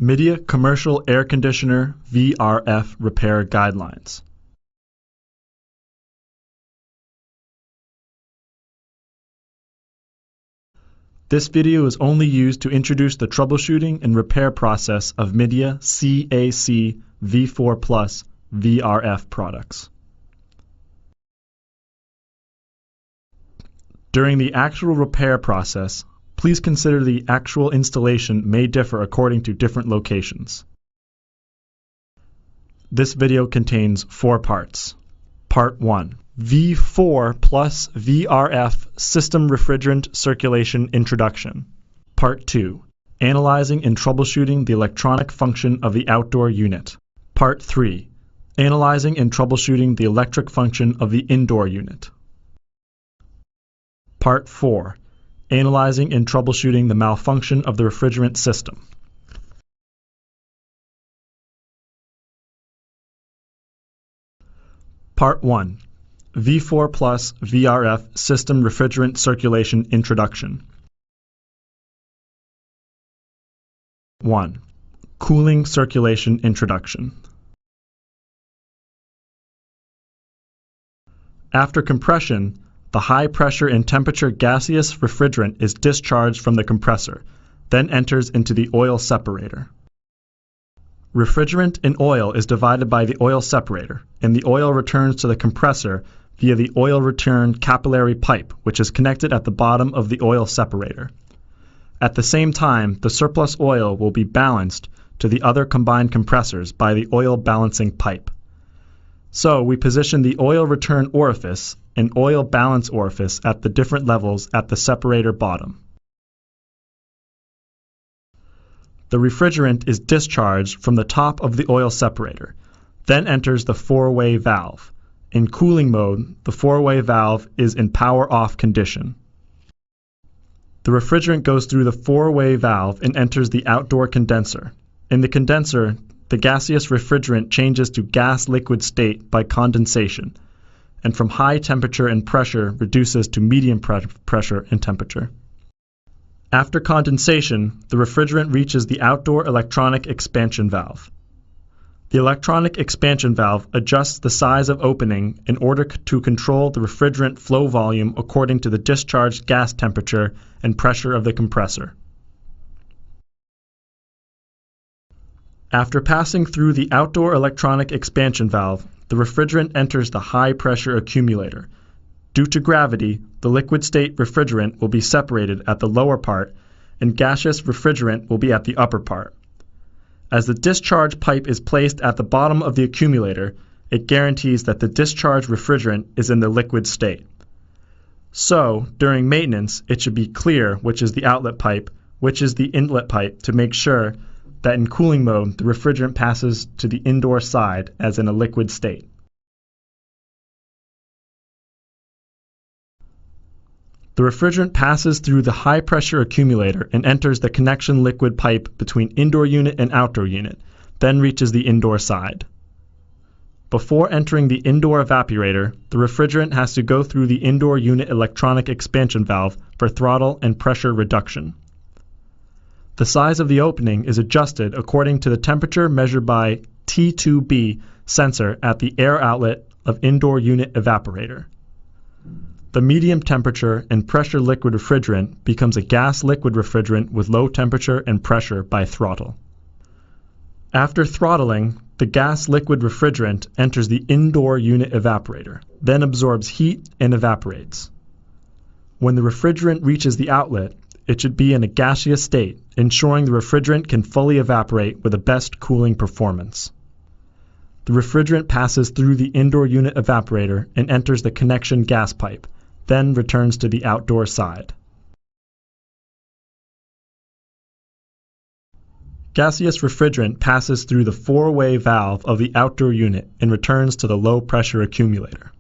Midea Commercial Air Conditioner VRF Repair Guidelines. This video is only used to introduce the troubleshooting and repair process of Midea CAC V4+ VRF products. During the actual repair process, please consider the actual installation may differ according to different locations. This video contains 4 parts. Part 1. V4 plus VRF System Refrigerant Circulation Introduction. Part 2. Analyzing and troubleshooting the electronic function of the outdoor unit. Part 3. Analyzing and troubleshooting the electric function of the indoor unit. Part 4. Analyzing and troubleshooting the malfunction of the refrigerant system. Part 1. V4 plus VRF System Refrigerant Circulation Introduction. 1. Cooling Circulation Introduction. After compression, the high pressure and temperature gaseous refrigerant is discharged from the compressor, then enters into the oil separator. Refrigerant in oil is divided by the oil separator, and the oil returns to the compressor via the oil return capillary pipe, which is connected at the bottom of the oil separator. At the same time, the surplus oil will be balanced to the other combined compressors by the oil balancing pipe. So we position the oil return orifice and oil balance orifice at the different levels at the separator bottom. The refrigerant is discharged from the top of the oil separator, then enters the 4-way valve. In cooling mode, the 4-way valve is in power off condition. The refrigerant goes through the 4-way valve and enters the outdoor condenser. In the condenser, the gaseous refrigerant changes to gas-liquid state by condensation, and from high temperature and pressure reduces to medium pressure and temperature. After condensation, the refrigerant reaches the outdoor electronic expansion valve. The electronic expansion valve adjusts the size of opening in order to control the refrigerant flow volume according to the discharged gas temperature and pressure of the compressor. After passing through the outdoor electronic expansion valve, the refrigerant enters the high-pressure accumulator. Due to gravity, the liquid-state refrigerant will be separated at the lower part, and gaseous refrigerant will be at the upper part. As the discharge pipe is placed at the bottom of the accumulator, it guarantees that the discharged refrigerant is in the liquid state. So, during maintenance, it should be clear which is the outlet pipe, which is the inlet pipe, to make sure that in cooling mode, the refrigerant passes to the indoor side as in a liquid state. The refrigerant passes through the high-pressure accumulator and enters the connection liquid pipe between indoor unit and outdoor unit, then reaches the indoor side. Before entering the indoor evaporator, the refrigerant has to go through the indoor unit electronic expansion valve for throttle and pressure reduction. The size of the opening is adjusted according to the temperature measured by T2B sensor at the air outlet of indoor unit evaporator. The medium temperature and pressure liquid refrigerant becomes a gas-liquid refrigerant with low temperature and pressure by throttle. After throttling, the gas-liquid refrigerant enters the indoor unit evaporator, then absorbs heat and evaporates. When the refrigerant reaches the outlet, it should be in a gaseous state, ensuring the refrigerant can fully evaporate with the best cooling performance. The refrigerant passes through the indoor unit evaporator and enters the connection gas pipe, then returns to the outdoor side. Gaseous refrigerant passes through the 4-way valve of the outdoor unit and returns to the low-pressure accumulator.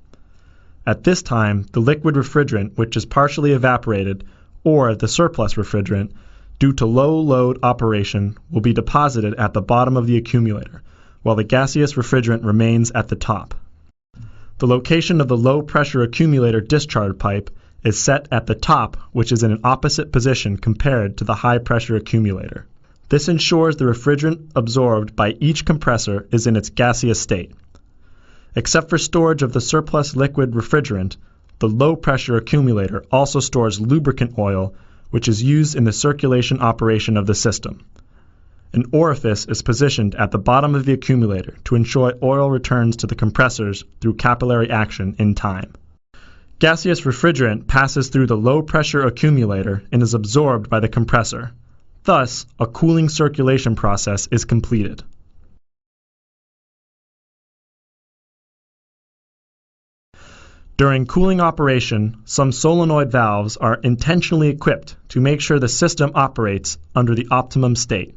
At this time, the liquid refrigerant, which is partially evaporated, or the surplus refrigerant, due to low-load operation, will be deposited at the bottom of the accumulator, while the gaseous refrigerant remains at the top. The location of the low-pressure accumulator discharge pipe is set at the top, which is in an opposite position compared to the high-pressure accumulator. This ensures the refrigerant absorbed by each compressor is in its gaseous state. Except for storage of the surplus liquid refrigerant, the low-pressure accumulator also stores lubricant oil, which is used in the circulation operation of the system. An orifice is positioned at the bottom of the accumulator to ensure oil returns to the compressors through capillary action in time. Gaseous refrigerant passes through the low-pressure accumulator and is absorbed by the compressor. Thus, a cooling circulation process is completed. During cooling operation, some solenoid valves are intentionally equipped to make sure the system operates under the optimum state.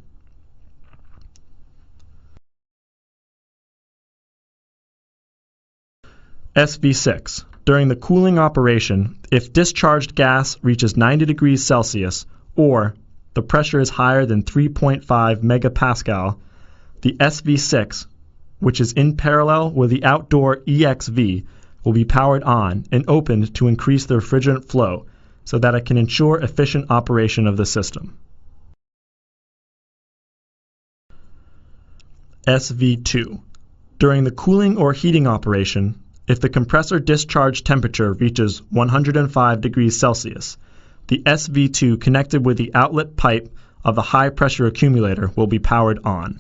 SV6. During the cooling operation, if discharged gas reaches 90 degrees Celsius or the pressure is higher than 3.5 megapascal, the SV6, which is in parallel with the outdoor EXV, will be powered on and opened to increase the refrigerant flow so that it can ensure efficient operation of the system. SV2. During the cooling or heating operation, if the compressor discharge temperature reaches 105 degrees Celsius, the SV2 connected with the outlet pipe of the high-pressure accumulator will be powered on.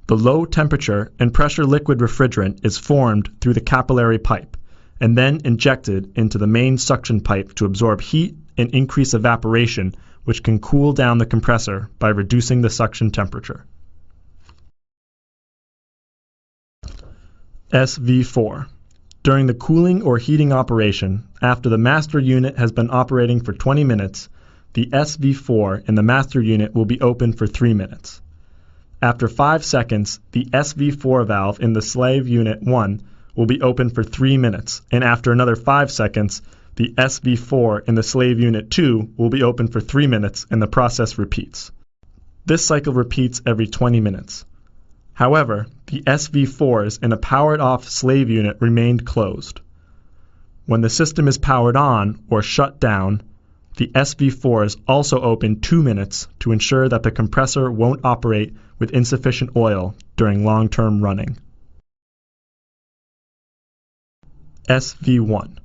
The low-temperature and pressure liquid refrigerant is formed through the capillary pipe and then injected into the main suction pipe to absorb heat and increase evaporation, which can cool down the compressor by reducing the suction temperature. SV4. During the cooling or heating operation, after the master unit has been operating for 20 minutes, the SV4 in the master unit will be open for 3 minutes. After 5 seconds, the SV4 valve in the slave unit 1 will be open for 3 minutes, and after another 5 seconds, the SV4 in the slave unit 2 will be open for 3 minutes, and the process repeats. This cycle repeats every 20 minutes. However, the SV4s in a powered-off slave unit remained closed. When the system is powered on or shut down, the SV4s also open 2 minutes to ensure that the compressor won't operate with insufficient oil during long-term running. SV1.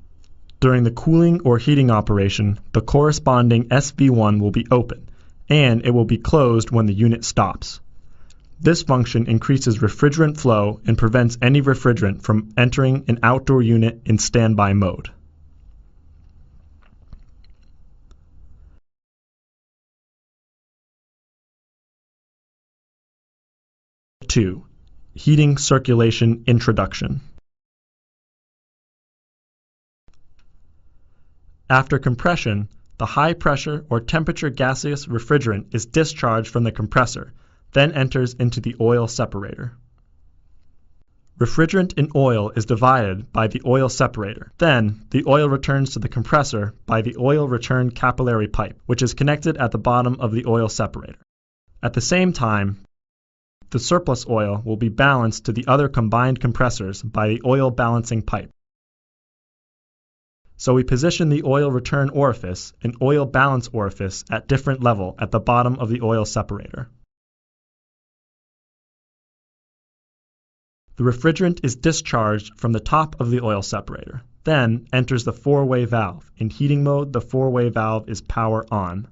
During the cooling or heating operation, the corresponding SV1 will be open, and it will be closed when the unit stops. This function increases refrigerant flow and prevents any refrigerant from entering an outdoor unit in standby mode. Two, heating circulation introduction. After compression, the high pressure or temperature gaseous refrigerant is discharged from the compressor, then enters into the oil separator. Refrigerant in oil is divided by the oil separator. Then, the oil returns to the compressor by the oil return capillary pipe, which is connected at the bottom of the oil separator. At the same time, the surplus oil will be balanced to the other combined compressors by the oil balancing pipe. So we position the oil return orifice and oil balance orifice at different level at the bottom of the oil separator. The refrigerant is discharged from the top of the oil separator, then enters the four-way valve. In heating mode, the four-way valve is power on.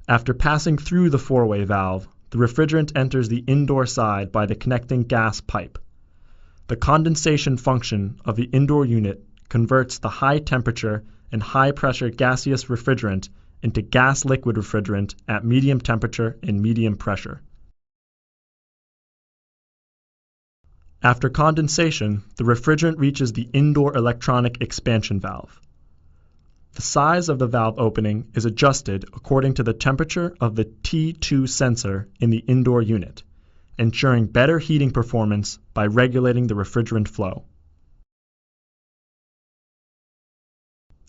After passing through the four-way valve, the refrigerant enters the indoor side by the connecting gas pipe. The condensation function of the indoor unit converts the high temperature and high pressure gaseous refrigerant into gas liquid refrigerant at medium temperature and medium pressure. After condensation, the refrigerant reaches the indoor electronic expansion valve. The size of the valve opening is adjusted according to the temperature of the T2 sensor in the indoor unit, ensuring better heating performance by regulating the refrigerant flow.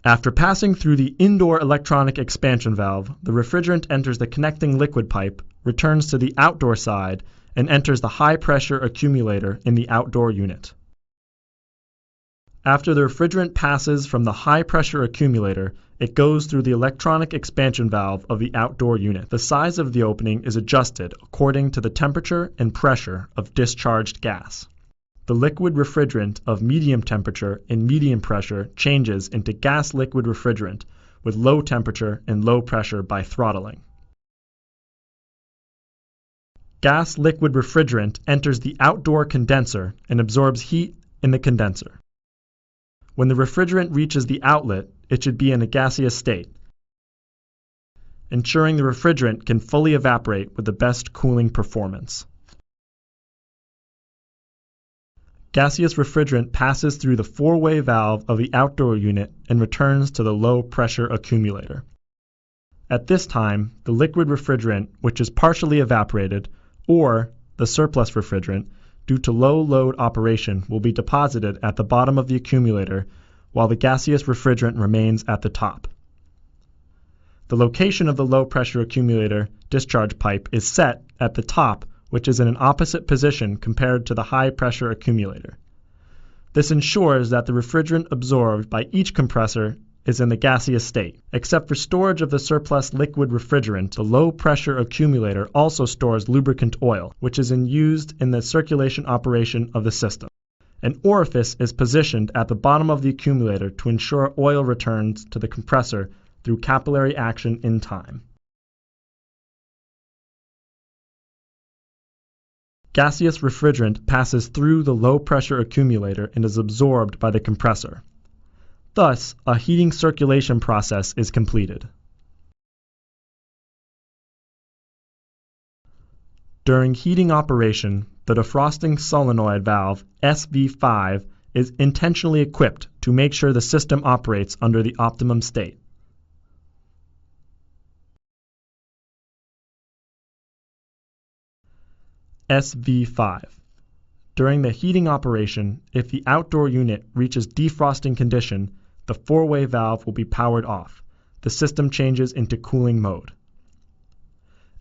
After passing through the indoor electronic expansion valve, the refrigerant enters the connecting liquid pipe, returns to the outdoor side, and enters the high-pressure accumulator in the outdoor unit. After the refrigerant passes from the high-pressure accumulator, it goes through the electronic expansion valve of the outdoor unit. The size of the opening is adjusted according to the temperature and pressure of discharged gas. The liquid refrigerant of medium temperature and medium pressure changes into gas-liquid refrigerant with low temperature and low pressure by throttling. Gas-liquid refrigerant enters the outdoor condenser and absorbs heat in the condenser. When the refrigerant reaches the outlet, it should be in a gaseous state, ensuring the refrigerant can fully evaporate with the best cooling performance. Gaseous refrigerant passes through the four-way valve of the outdoor unit and returns to the low-pressure accumulator. At this time, the liquid refrigerant, which is partially evaporated, or the surplus refrigerant, due to low load operation, will be deposited at the bottom of the accumulator while the gaseous refrigerant remains at the top. The location of the low-pressure accumulator discharge pipe is set at the top, which is in an opposite position compared to the high-pressure accumulator. This ensures that the refrigerant absorbed by each compressor is in the gaseous state. Except for storage of the surplus liquid refrigerant, the low-pressure accumulator also stores lubricant oil, which is used in the circulation operation of the system. An orifice is positioned at the bottom of the accumulator to ensure oil returns to the compressor through capillary action in time. Gaseous refrigerant passes through the low-pressure accumulator and is absorbed by the compressor. Thus, a heating circulation process is completed. During heating operation, the defrosting solenoid valve SV5 is intentionally equipped to make sure the system operates under the optimum state. SV5. During the heating operation, if the outdoor unit reaches defrosting condition, the four-way valve will be powered off. The system changes into cooling mode.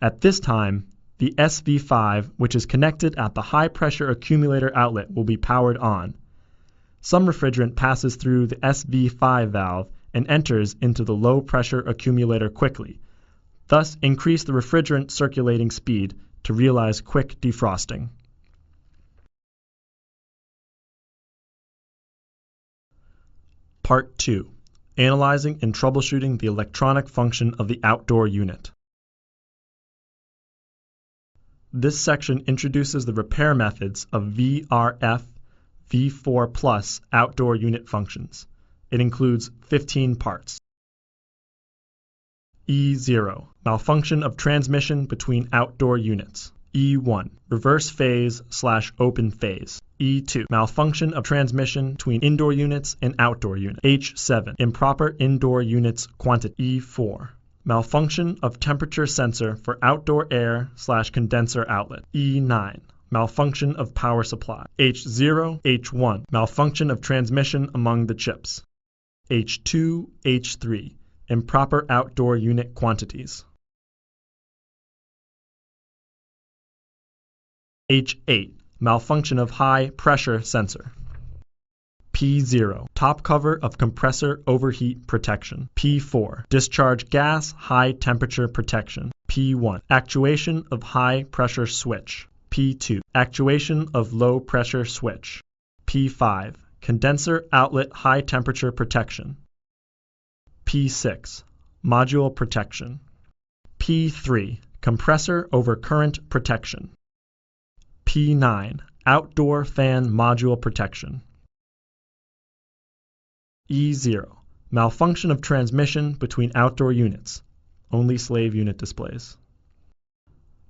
At this time, the SV5, which is connected at the high-pressure accumulator outlet, will be powered on. Some refrigerant passes through the SV5 valve and enters into the low-pressure accumulator quickly. Thus, increase the refrigerant circulating speed to realize quick defrosting. Part 2. Analyzing and troubleshooting the electronic function of the outdoor unit. This section introduces the repair methods of VRF V4+ outdoor unit functions. It includes 15 parts. E0. Malfunction of transmission between outdoor units. E1. Reverse phase/open phase. E2. Malfunction of transmission between indoor units and outdoor units. H7. Improper indoor units quantity. E4. Malfunction of temperature sensor for outdoor air/condenser outlet. E9. Malfunction of power supply. H0, H1. Malfunction of transmission among the chips. H2, H3. Improper outdoor unit quantities. H8. Malfunction of high pressure sensor. P0. Top cover of compressor overheat protection. P4. Discharge gas high temperature protection. P1. Actuation of high pressure switch. P2. Actuation of low pressure switch. P5. Condenser outlet high temperature protection. P6. Module protection. P3. Compressor over current protection. P9. Outdoor fan module protection. E0. Malfunction of transmission between outdoor units. Only slave unit displays.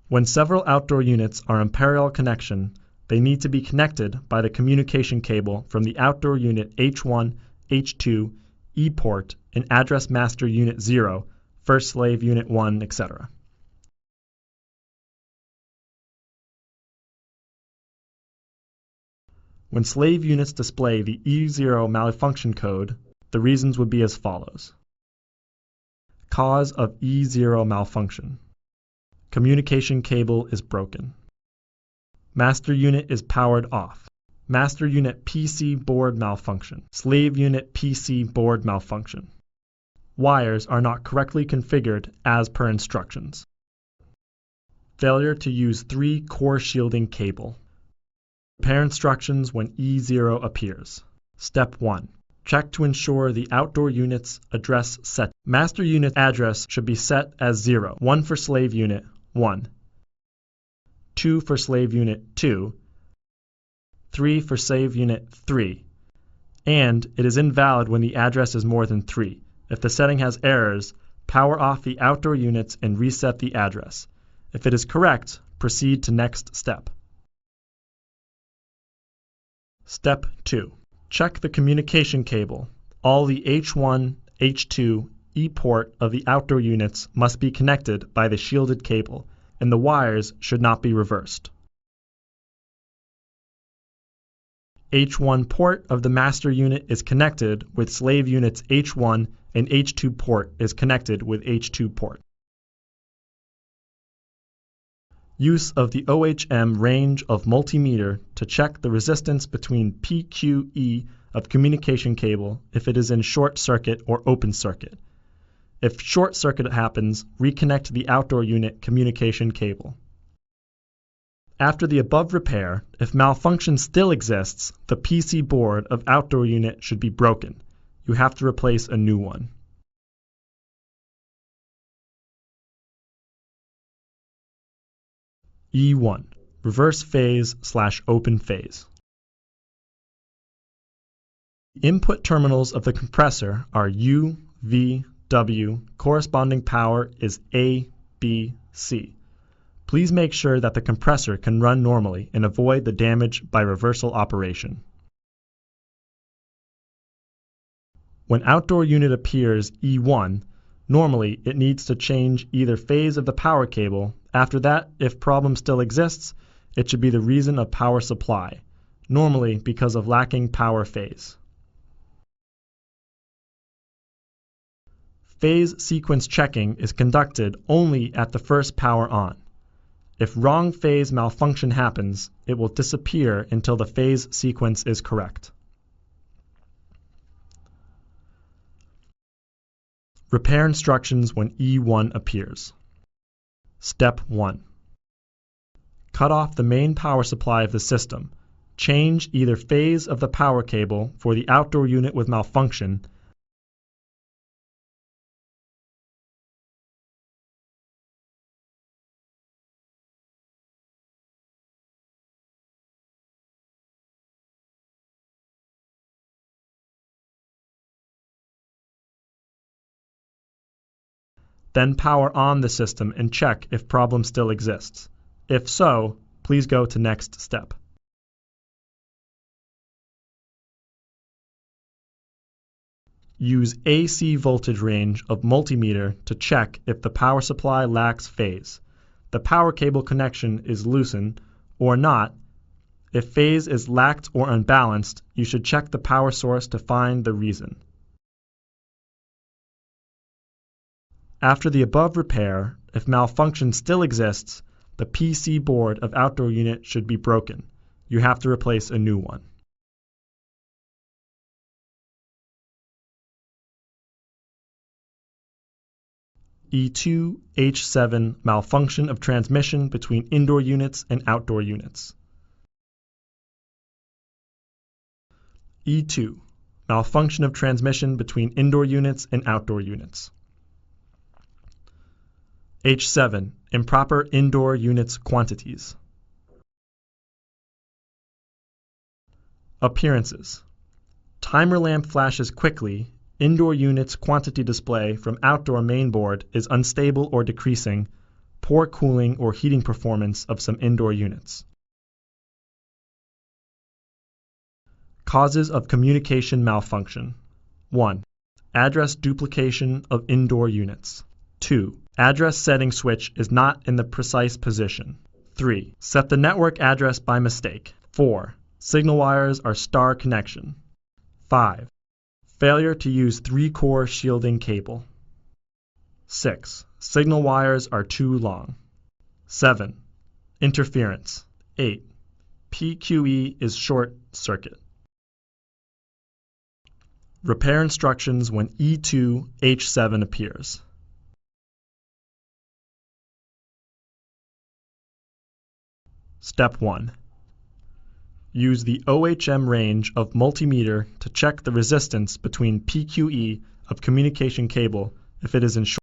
When several outdoor units are in parallel connection, they need to be connected by the communication cable from the outdoor unit H1, H2, E-port, and address master unit 0, first slave unit 1, etc. When slave units display the E0 malfunction code, the reasons would be as follows. Cause of E0 malfunction. Communication cable is broken. Master unit is powered off. Master unit PC board malfunction. Slave unit PC board malfunction. Wires are not correctly configured as per instructions. Failure to use 3 core shielding cable. Repair instructions when E0 appears. Step 1. Check to ensure the outdoor unit's address set. Master unit address should be set as 0. 1 for slave unit, 1. 2 for slave unit, 2. 3 for slave unit, 3. And it is invalid when the address is more than 3. If the setting has errors, power off the outdoor units and reset the address. If it is correct, proceed to next step. Step 2. Check the communication cable. All the H1, H2, E port of the outdoor units must be connected by the shielded cable, and the wires should not be reversed. H1 port of the master unit is connected with slave unit's H1 and H2 port is connected with H2 port. Use of the OHM range of multimeter to check the resistance between PQE of communication cable if it is in short circuit or open circuit. If short circuit happens, reconnect the outdoor unit communication cable. After the above repair, if malfunction still exists, the PC board of outdoor unit should be broken. You have to replace a new one. E1. Reverse phase/open phase. Input terminals of the compressor are U, V, W. Corresponding power is A, B, C. Please make sure that the compressor can run normally and avoid the damage by reversal operation. When outdoor unit appears E1, normally it needs to change either phase of the power cable. After that, if problem still exists, it should be the reason of power supply, normally because of lacking power phase. Phase sequence checking is conducted only at the first power on. If wrong phase malfunction happens, it will disappear until the phase sequence is correct. Repair instructions when E1 appears. Step 1. Cut off the main power supply of the system. Change either phase of the power cable for the outdoor unit with malfunction. Then power on the system and check if problem still exists. If so, please go to next step. Use AC voltage range of multimeter to check if the power supply lacks phase. The power cable connection is loosened or not. If phase is lacked or unbalanced, you should check the power source to find the reason. After the above repair, if malfunction still exists, the PC board of outdoor unit should be broken. You have to replace a new one. E2, H7 malfunction of transmission between indoor units and outdoor units. E2 malfunction of transmission between indoor units and outdoor units. H7 improper indoor units quantities. Appearances. Timer lamp flashes quickly. Indoor units quantity display from outdoor mainboard is unstable or decreasing. Poor cooling or heating performance of some indoor units. Causes of communication malfunction. 1. Address duplication of indoor units. 2. Address setting switch is not in the precise position. 3. Set the network address by mistake. 4. Signal wires are star connection. 5. Failure to use 3-core shielding cable. 6. Signal wires are too long. 7. Interference. 8. PQE is short circuit. Repair instructions when E2H7 appears. Step 1. Use the OHM range of multimeter to check the resistance between PQE of communication cable if it is in short